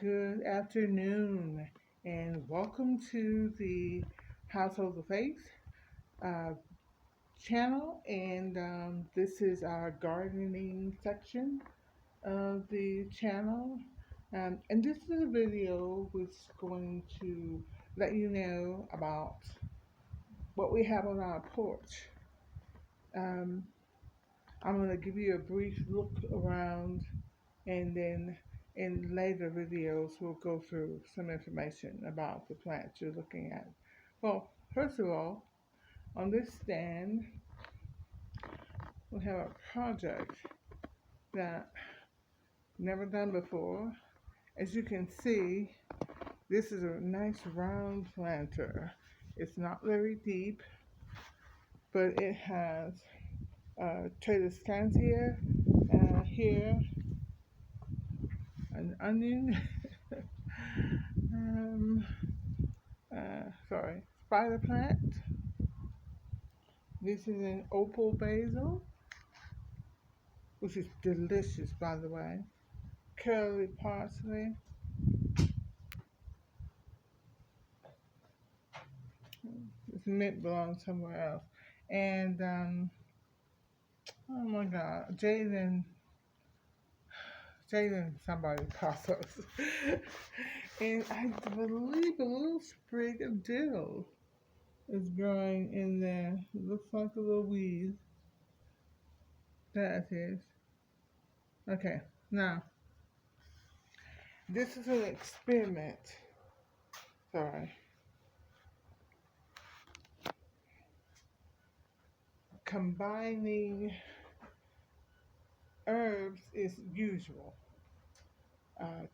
Good afternoon, and welcome to the Household of Faith uh, channel. And this is our gardening section of the channel. And this is a video which is going to let you know about what we have on our porch. Um, I'm going to give you a brief look around, and then in later videos we'll go through some information about the plants you're looking at. Well, first of all, on this stand we have a project that never done before. As you can see, this is a nice round planter. It's not very deep, but it has Trader here, here, an onion, um, spider plant. This is an opal basil, which is delicious, by the way. Curly parsley. This mint belongs somewhere else. And, oh my God, Jaden, somebody caught us. And I believe a little sprig of dill is growing in there. It looks like a little weed. That is. Okay, now, this is an experiment. Sorry. Combining herbs is usual.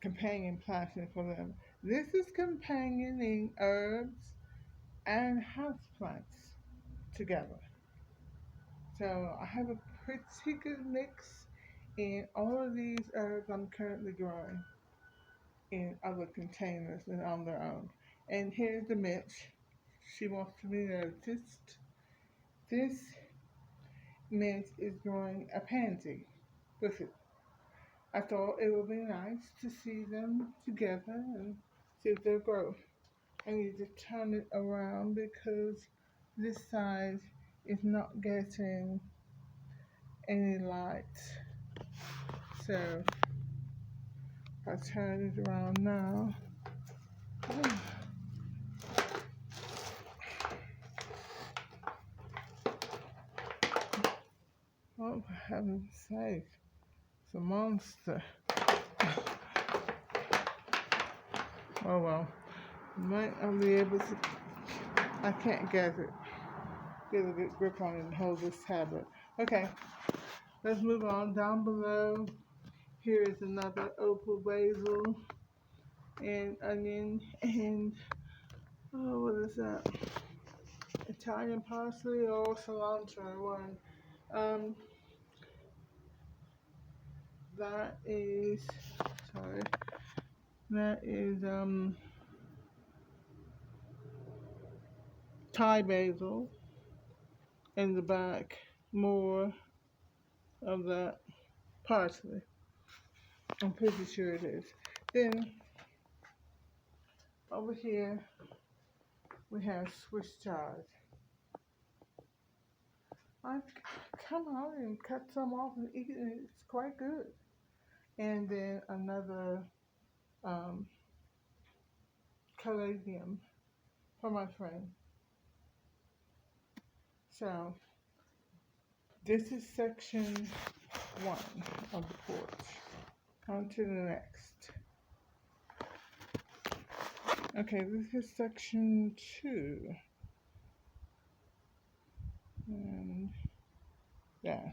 Companion planting for them. This is companioning herbs and houseplants together. So I have a pretty good mix in all of these herbs I'm currently growing in other containers and on their own. And here's the Mitch. She wants to be noticed. This mint is growing a pansy with it. I thought it would be nice to see them together and see if they'll grow. I need to turn it around because this side is not getting any light. So if I turn it around now, oh, for heaven's sake, it's a monster. Oh well, might not be able to, I can't get a good grip on it and hold this tablet. Okay, let's move on. Down below, here is another opal basil and onion and, oh, what is that? Italian parsley or cilantro one. Um, that is, sorry, that is Thai basil. In the back, more of that parsley. I'm pretty sure it is. Then over here we have Swiss chard. I've come out and cut some off and eat it. It's quite good. And then another caladium for my friend. So this is section 1 of the porch. On to the next. Okay, this is section 2. And yeah,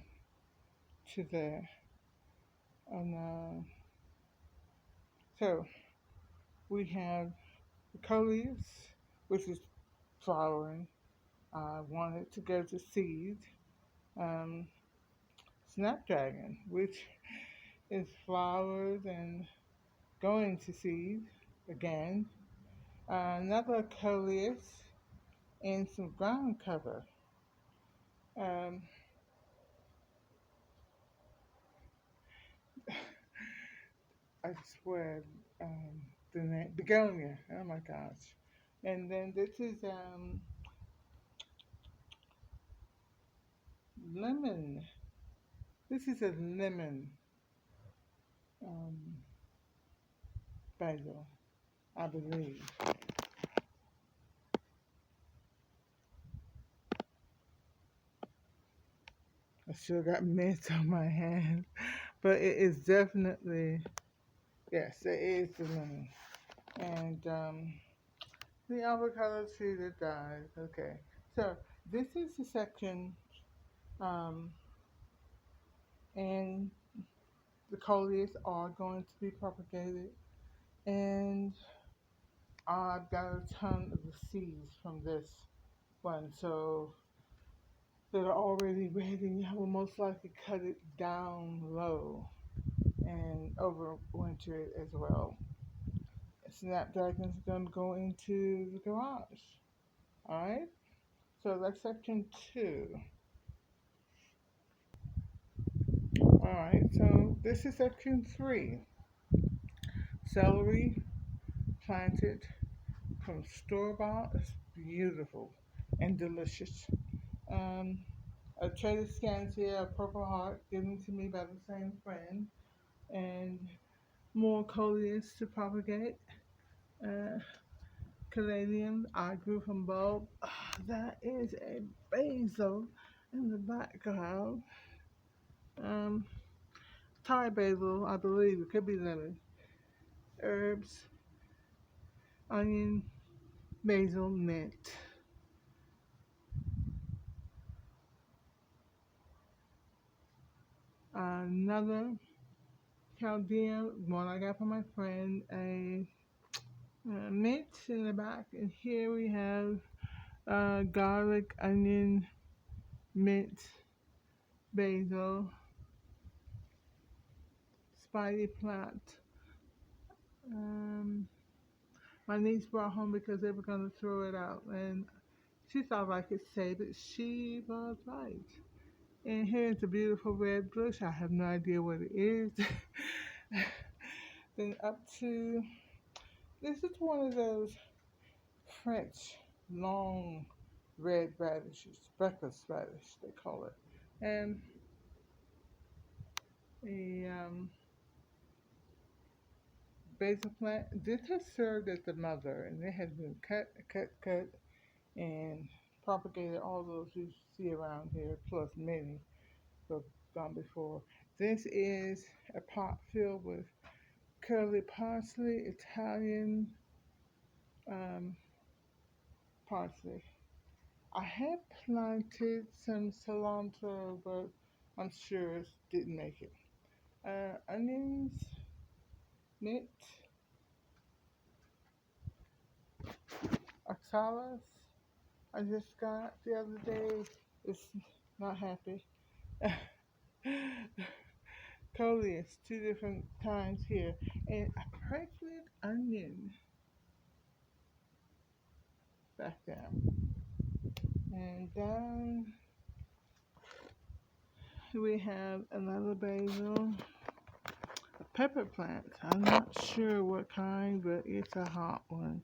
to there. And so we have the coleus, which is flowering. I want it to go to seed. Snapdragon, which is flowers and going to seed again. Another coleus and some ground cover. Um, I swear, the name, begonia. Oh my gosh. And then this is lemon. This is a lemon um, basil, I believe. I still got mints on my hands, but it is definitely, yes, it is the lemon. And the avocado tree that died. Okay, so this is the section, um, and the coleus are going to be propagated, and I've got a ton of the seeds from this one, so that are already ready. I will most likely cut it down low and overwinter it as well. Snapdragon's gonna go into the garage. Alright? So that's section two. Alright, so this is section three. Celery planted from store bought. It's beautiful and delicious. Um, a tray of scans here, a purple heart given to me by the same friend, and more coleus to propagate. Uh, Caladium, I grew from bulb. That is a basil in the background. Um, Thai basil, I believe it could be lemon. Herbs, onion, basil, mint. Another Chaldean one I got from my friend, a mint in the back, and here we have garlic, onion, mint, basil, spidey plant. Um, my niece brought home because they were going to throw it out, and she thought I could save it. She was right. And here's a beautiful red bush. I have no idea what it is. Then up to, this is one of those French long red radishes, breakfast radish, they call it. And a basil plant. This has served as the mother, and it has been cut, and propagated all those you see around here, plus many have gone before. This is a pot filled with curly parsley, Italian um, parsley. I had planted some cilantro, but I'm sure it didn't make it. Onions, mint, oxalis. I just got the other day. It's not happy. Coleus, two different kinds here, and a pregnant onion back down. And down we have another basil, a pepper plant. I'm not sure what kind, but it's a hot one.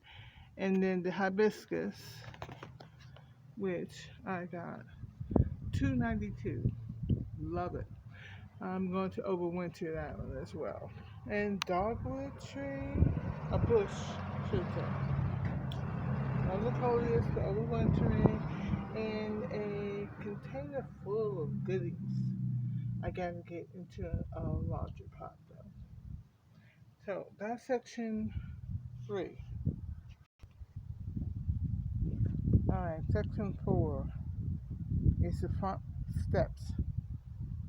And then the hibiscus, which I got $2.92. Love it. I'm going to overwinter that one as well. And dogwood tree, a bush, should say. Another coleus for overwintering, and a container full of goodies. I gotta get into a larger pot though. So that's section three. Alright, section four is the front steps.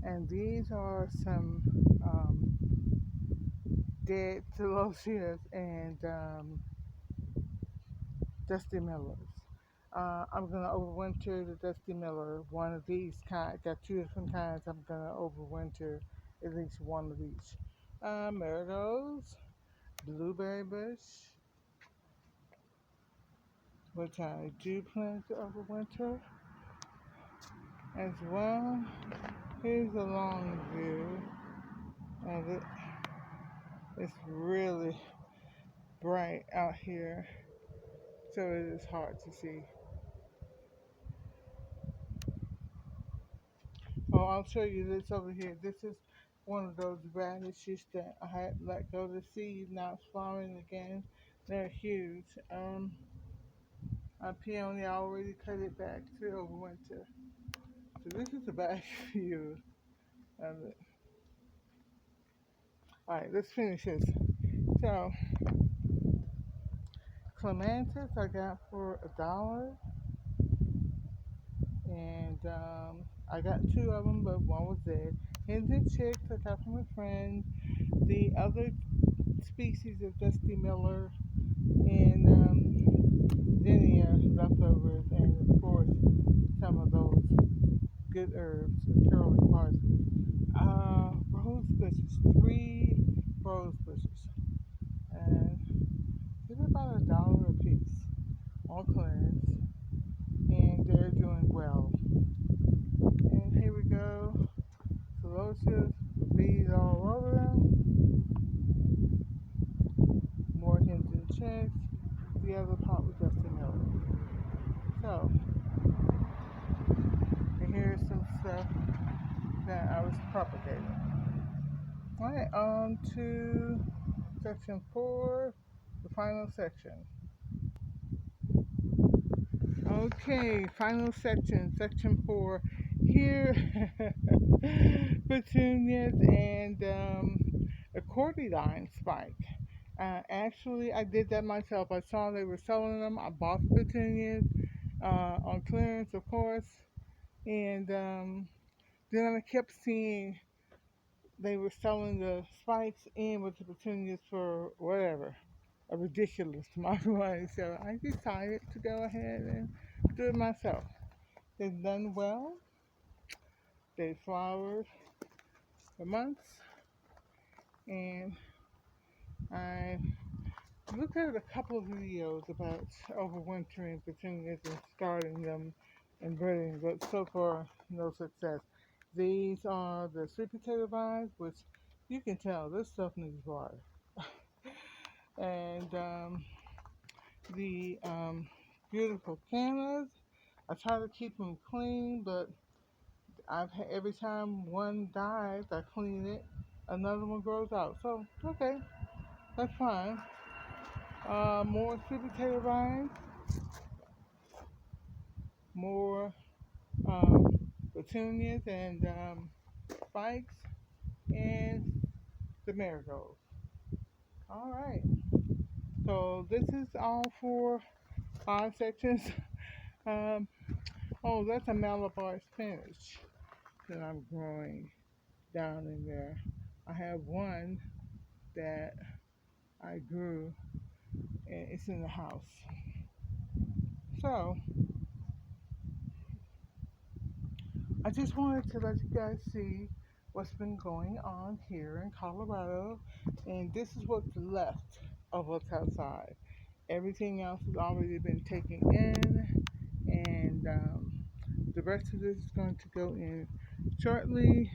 And these are some dead Delosias and Dusty Millers. I'm gonna overwinter the Dusty Miller. One of these kinds. Got two different kinds. I'm gonna overwinter at least one of each. Marigolds, blueberry bush, which I do plan to overwinter as well. Here's a long view of it. It's really bright out here, so it is hard to see. Oh, I'll show you this over here. This is one of those radishes that I had let go to seed. Now it's flowering again. They're huge. Peony, I already cut it back to overwinter. So this is a back view of it. All right, let's finish this. So clematis I got for $1, and I got two of them, but one was dead. Hens and chicks I got from a friend. The other species of Dusty Miller and zinnia leftovers, and of course some of those good herbs, the curly parsley. Rose bushes, three rose bushes, and they're about $1 a piece, all clearance, and they're doing well. And here we go, Celosius, bees all over them, more hens and chicks. The other pot was Dusty Miller. So, and here's some stuff that I was propagating. Alright, on to section 4, the final section. Okay, final section, section 4. Here, petunias and accordion spike. Actually, I did that myself. I saw they were selling them. I bought the petunias on clearance, of course, and then I kept seeing they were selling the spikes in with the petunias for whatever, a ridiculous amount of money. So I decided to go ahead and do it myself. They've done well. They flowered for months, and I looked at a couple of videos about overwintering petunias and starting them and breeding, but so far no success. These are the sweet potato vines, which you can tell this stuff needs water. And the beautiful cannas. I try to keep them clean, but every time one dies, I clean it, another one grows out. So okay, that's fine. More sweet potato vines, more um, petunias and spikes, and the marigolds. All right. So this is all for 5 sections. Um, oh, that's a Malabar spinach that I'm growing down in there. I have one that I grew, and it's in the house. So I just wanted to let you guys see what's been going on here in Colorado, and this is what's left of what's outside. Everything else has already been taken in, and the rest of this is going to go in shortly.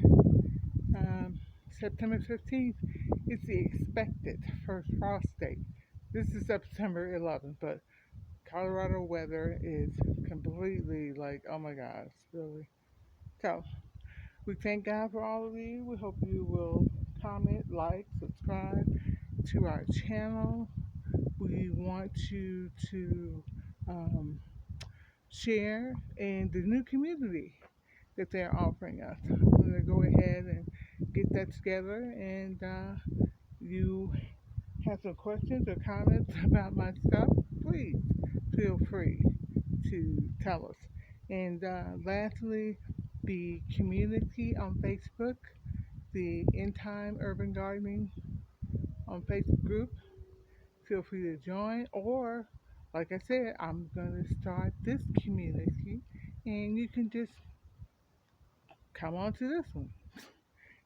Um, September 15th is the expected first frost date. This is September 11th, but Colorado weather is completely like, oh my gosh, really. So, we thank God for all of you. We hope you will comment, like, subscribe to our channel. We want you to um, share in the new community that they're offering us. I'm going to go ahead and get that together, and you have some questions or comments about my stuff, please feel free to tell us. And lastly, the community on Facebook, the In Time Urban Gardening on Facebook group, feel free to join. Or, like I said, I'm going to start this community, and you can just come on to this one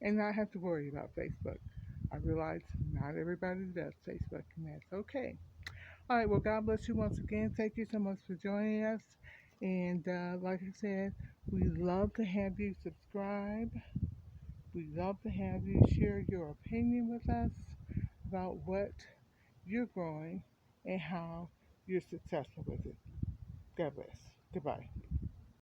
and not have to worry about Facebook. I realize not everybody does Facebook, and that's okay. All right, well, God bless you once again. Thank you so much for joining us. And like I said, we love to have you subscribe. We love to have you share your opinion with us. about what you're growing and how you're successful with it. God bless. Goodbye.